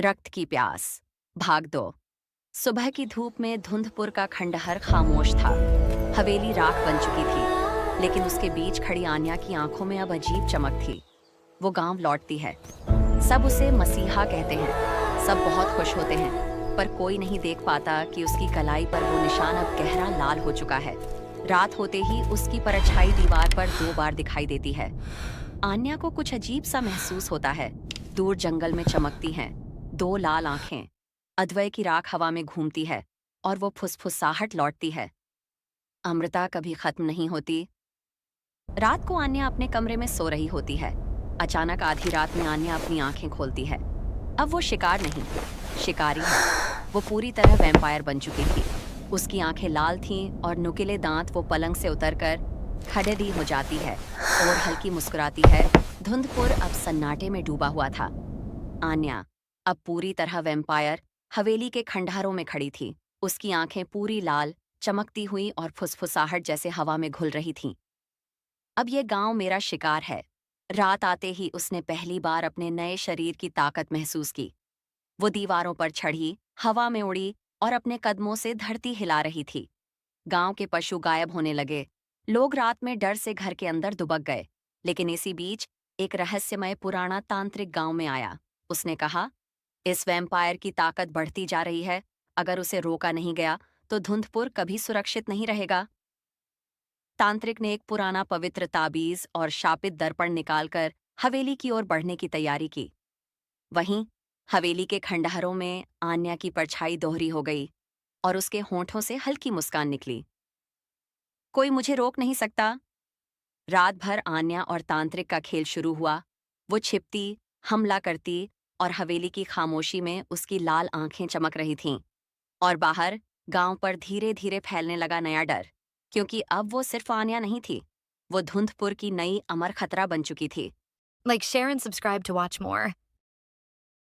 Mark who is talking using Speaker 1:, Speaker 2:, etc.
Speaker 1: रक्त की प्यास, भाग दो। सुबह की धूप में धुंधपुर का खंडहर खामोश था। हवेली राख बन चुकी थी, लेकिन उसके बीच खड़ी आन्या की आंखों में अब अजीब चमक थी। वो गांव लौटती है। सब उसे मसीहा कहते हैं, सब बहुत खुश होते हैं, पर कोई नहीं देख पाता कि उसकी कलाई पर वो निशान अब गहरा लाल हो चुका है। रात होते ही उसकी परछाई दीवार पर 2 बार दिखाई देती है। आन्या को कुछ अजीब सा महसूस होता है। दूर जंगल में चमकती हैं 2 लाल आंखें। अद्वय की राख हवा में घूमती है और वो फुसफुसाहट लौटती है। अमृता कभी खत्म नहीं होती। रात को आन्या अपने कमरे में सो रही होती है। अचानक आधी रात में आन्या अपनी आंखें खोलती है। अब वो शिकार नहीं, शिकारी है। वो पूरी तरह वैम्पायर बन चुकी थी। उसकी आंखें लाल थीं और नुकीले दांत। वो पलंग से उतरकर खड़ेरी हो जाती है और हल्की मुस्कुराती है। धुंधपुर अब सन्नाटे में डूबा हुआ था। आन्या अब पूरी तरह वैम्पायर हवेली के खंडहरों में खड़ी थी। उसकी आंखें पूरी लाल, चमकती हुई और फुसफुसाहट जैसे हवा में घुल रही थीं। अब ये गांव मेरा शिकार है। रात आते ही उसने पहली बार अपने नए शरीर की ताकत महसूस की। वो दीवारों पर चढ़ी, हवा में उड़ी और अपने कदमों से धरती हिला रही थी। गांव के पशु गायब होने लगे। लोग रात में डर से घर के अंदर दुबक गए। लेकिन इसी बीच एक रहस्यमय पुराना तांत्रिक गांव में आया। उसने कहा, इस वैम्पायर की ताकत बढ़ती जा रही है। अगर उसे रोका नहीं गया तो धुंधपुर कभी सुरक्षित नहीं रहेगा। तांत्रिक ने एक पुराना पवित्र ताबीज और शापित दर्पण निकालकर हवेली की ओर बढ़ने की तैयारी की। वहीं हवेली के खंडहरों में आन्या की परछाई दोहरी हो गई और उसके होंठों से हल्की मुस्कान निकली। कोई मुझे रोक नहीं सकता। रात भर आन्या और तांत्रिक का खेल शुरू हुआ। वो छिपती, हमला करती और हवेली की खामोशी में उसकी लाल आंखें चमक रही थीं। और बाहर गांव पर धीरे धीरे फैलने लगा नया डर, क्योंकि अब वो सिर्फ आन्या नहीं थी। वो धुंधपुर की नई अमर खतरा बन चुकी थी।
Speaker 2: Like, share, and subscribe to watch more.